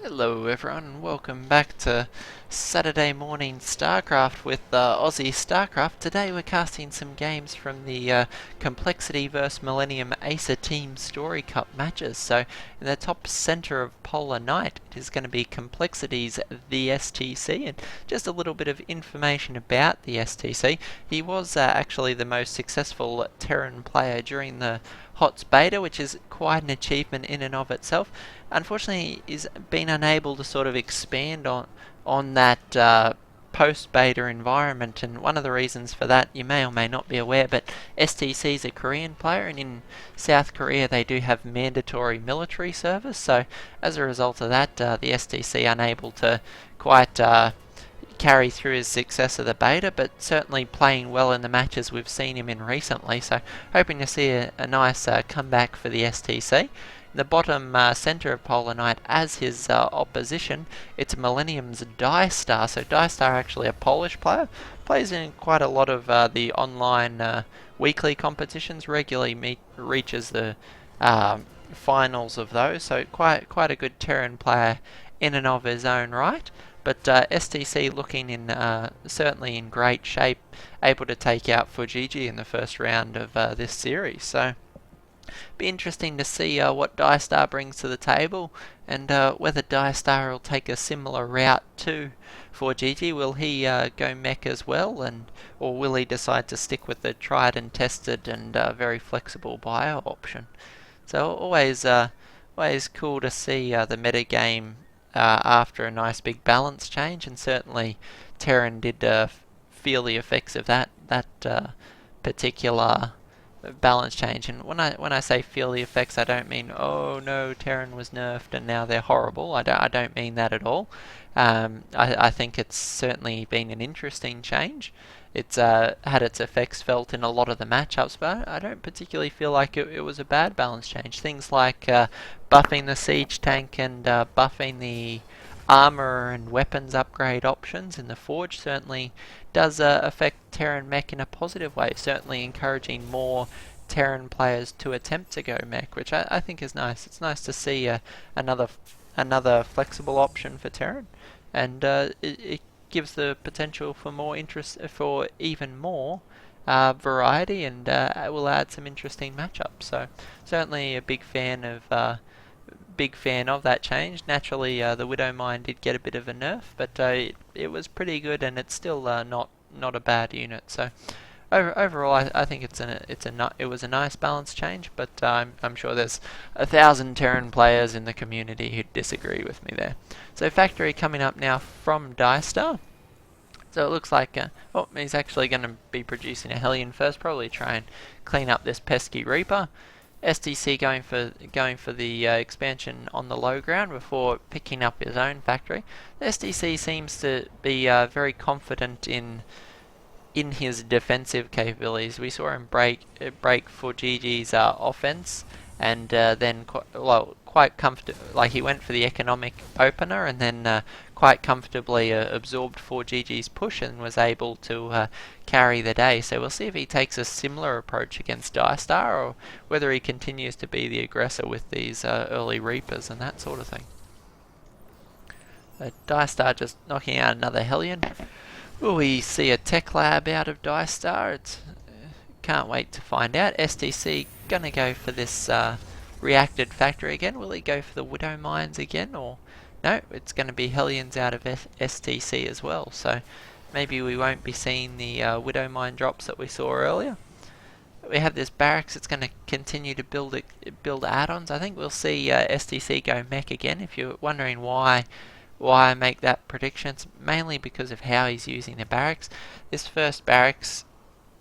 Hello everyone and welcome back to Saturday morning Starcraft with Aussie Starcraft. Today we're casting some games from the Complexity vs Millennium Acer Team Story Cup matches. So in the top centre of Polar Night it is going to be Complexity's TheSC, and just a little bit of information about the STC. He was actually the most successful Terran player during the HOTS beta, which is quite an achievement in and of itself. Unfortunately, he's been unable to sort of expand on that post-beta environment, and one of the reasons for that, you may or may not be aware, but STC is a Korean player, and in South Korea they do have mandatory military service, so as a result of that, the STC unable to quite carry through his success of the beta, but certainly playing well in the matches we've seen him in recently, so hoping to see a nice comeback for the STC. In the bottom centre of Polar Knight as his opposition, it's Millennium's Diestar. So Diestar, actually a Polish player, plays in quite a lot of the online weekly competitions, regularly reaches the finals of those, so quite a good Terran player in and of his own right. But STC looking in certainly in great shape, able to take out ForGG in the first round of this series. So be interesting to see what Diestar brings to the table, and whether Diestar will take a similar route to ForGG. Will he go mech as well, or will he decide to stick with the tried and tested and very flexible bio option? So always cool to see the meta game after a nice big balance change, and certainly Terran did feel the effects of that particular balance change. And when I say feel the effects, I don't mean, oh no, Terran was nerfed and now they're horrible. I don't mean that at all. I think it's certainly been an interesting change. It's had its effects felt in a lot of the matchups, but I don't particularly feel like it was a bad balance change. Things like buffing the siege tank and buffing the armor and weapons upgrade options in the Forge certainly does affect Terran mech in a positive way, certainly encouraging more Terran players to attempt to go mech, which I think is nice. It's nice to see another flexible option for Terran, and it gives the potential for more interest, for even more variety, and will add some interesting matchups. So certainly a big fan of that change. Naturally, the Widowmine did get a bit of a nerf, but it was pretty good, and it's still not a bad unit. So overall, I think it was a nice balance change, but I'm sure there's 1,000 Terran players in the community who disagree with me there. So factory coming up now from Diestar. So it looks like he's actually going to be producing a Hellion first, probably try and clean up this pesky Reaper. STC going for the expansion on the low ground before picking up his own factory. The STC seems to be very confident in his defensive capabilities. We saw him break ForGG's offense, and then quite comfortable. Like, he went for the economic opener, and then quite comfortably absorbed ForGG's push and was able to carry the day. So we'll see if he takes a similar approach against Diestar, or whether he continues to be the aggressor with these early Reapers and that sort of thing. Diestar just knocking out another Hellion. Will we see a tech lab out of Diestar? Can't wait to find out. STC gonna go for this reacted factory again. Will he go for the Widow Mines again, or no? It's going to be Hellions out of STC as well. So maybe we won't be seeing the Widow Mine drops that we saw earlier. We have this barracks. It's going to continue to build add-ons. I think we'll see STC go mech again. If you're wondering why I make that prediction, it's mainly because of how he's using the barracks. This first barracks,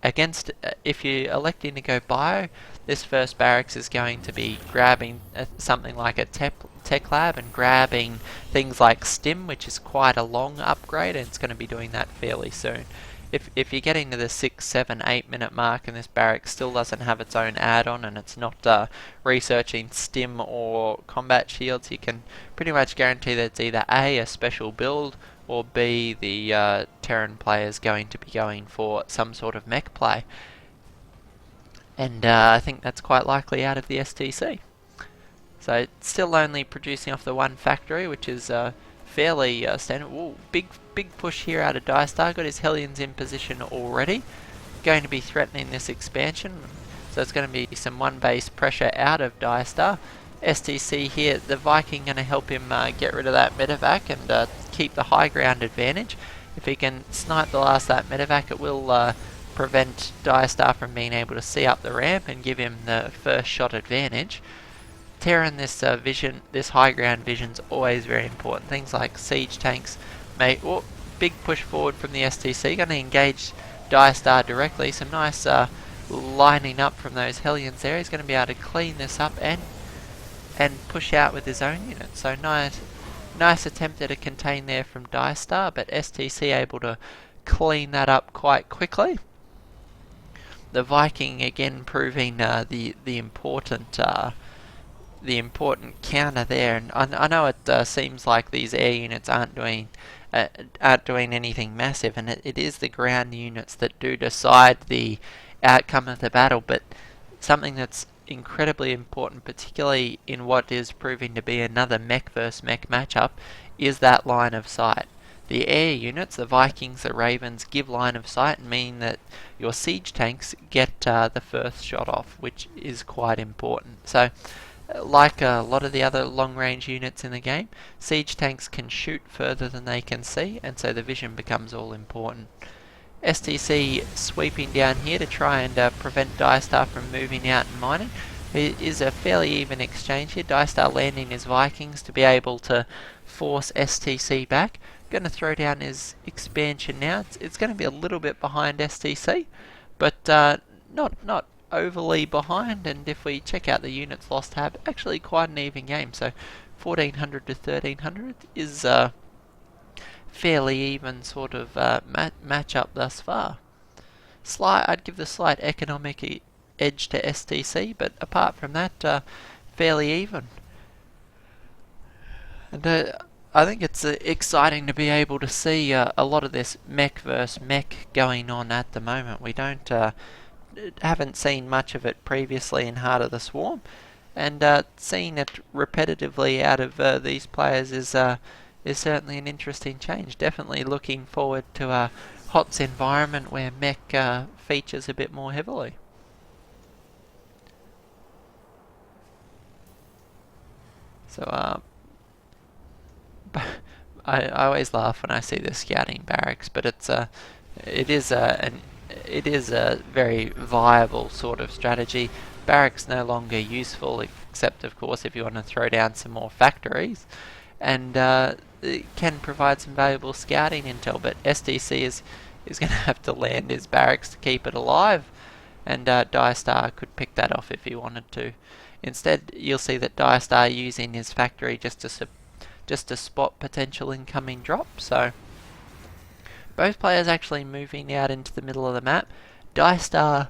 against, if you're electing to go bio, this first barracks is going to be grabbing something like a tech lab and grabbing things like stim, which is quite a long upgrade, and it's going to be doing that fairly soon. If you're getting to the 6, 7, 8 minute mark and this barracks still doesn't have its own add-on, and it's not researching stim or combat shields, you can pretty much guarantee that it's either A, a special build, or B, the Terran player is going to be going for some sort of mech play. And I think that's quite likely out of the STC. So it's still only producing off the one factory, which is fairly standard. Ooh, big push here out of Diestar. Got his Hellions in position already. Going to be threatening this expansion. So it's going to be some one base pressure out of Diestar. STC here, the Viking going to help him get rid of that medevac and keep the high ground advantage. If he can snipe the last of that medevac, it will prevent Diestar from being able to see up the ramp and give him the first shot advantage. Terran, this vision, this high ground vision is always very important. Things like siege tanks, big push forward from the STC, going to engage Diestar directly. Some nice lining up from those Hellions there. He's going to be able to clean this up and push out with his own unit. So nice attempt at a contain there from Diestar, but STC able to clean that up quite quickly. The Viking again proving the important counter there, and I know it seems like these air units aren't doing anything massive, and it is the ground units that do decide the outcome of the battle, but something that's incredibly important, particularly in what is proving to be another mech versus mech matchup, is that line of sight. The air units, the Vikings, the Ravens, give line of sight and mean that your siege tanks get the first shot off, which is quite important. So like a lot of the other long-range units in the game, siege tanks can shoot further than they can see, and so the vision becomes all important. STC sweeping down here to try and prevent Diestar from moving out and mining. It is a fairly even exchange here. Diestar landing his Vikings to be able to force STC back. Going to throw down his expansion now. It's going to be a little bit behind STC, but not overly behind. And if we check out the units lost tab, actually quite an even game. So 1400 to 1300 is fairly even sort of match up thus far. I'd give the slight economic edge to STC, but apart from that, fairly even. And I think it's exciting to be able to see a lot of this mech versus mech going on at the moment. We haven't seen much of it previously in Heart of the Swarm, and seeing it repetitively out of these players is certainly an interesting change. Definitely looking forward to a HOTS environment where mech features a bit more heavily. So I always laugh when I see the scouting barracks, but it is a very viable sort of strategy. Barracks no longer useful, except of course if you want to throw down some more factories, and it can provide some valuable scouting intel. But STC is going to have to land his barracks to keep it alive, and Diestar could pick that off if he wanted to. Instead, you'll see that Diestar using his factory just to spot potential incoming drop. So both players actually moving out into the middle of the map. Diestar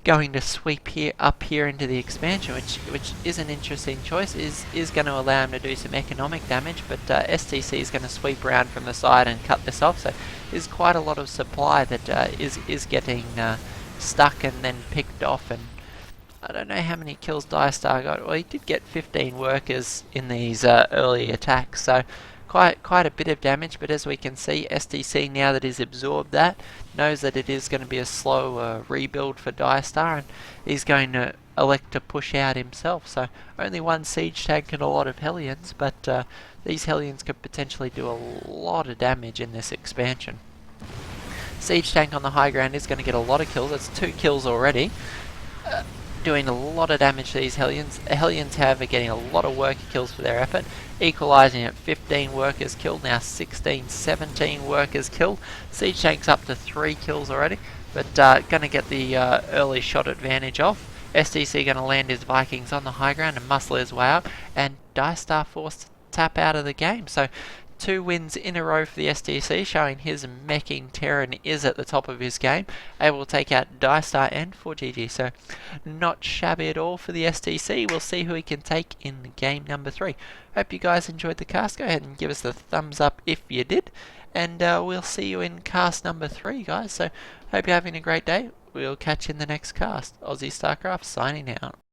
going to sweep up here into the expansion, which is an interesting choice. Is going to allow him to do some economic damage, but STC is going to sweep around from the side and cut this off. So there's quite a lot of supply that is getting stuck and then picked off. And I don't know how many kills Diestar got. Well, he did get 15 workers in these early attacks, so quite a bit of damage. But as we can see, STC, now that he's absorbed that, knows that it is going to be a slow rebuild for Diestar, and he's going to elect to push out himself. So only one siege tank and a lot of Hellions, but these Hellions could potentially do a lot of damage in this expansion. Siege tank on the high ground is going to get a lot of kills. That's 2 kills already. Doing a lot of damage to these Hellions. The Hellions, however, getting a lot of worker kills for their effort, equalising at 15 workers killed, now 16, 17 workers killed. Siege tank's up to 3 kills already, but going to get the early shot advantage off. STC going to land his Vikings on the high ground and muscle his way up, and Diestar forced to tap out of the game. So 2 wins in a row for the STC, showing his meching Terran is at the top of his game, able to take out Diestar and ForGG. So not shabby at all for the STC. We'll see who he can take in game number 3. Hope you guys enjoyed the cast. Go ahead and give us the thumbs up if you did, and we'll see you in cast number 3, guys. So hope you're having a great day. We'll catch you in the next cast. Aussie Starcraft signing out.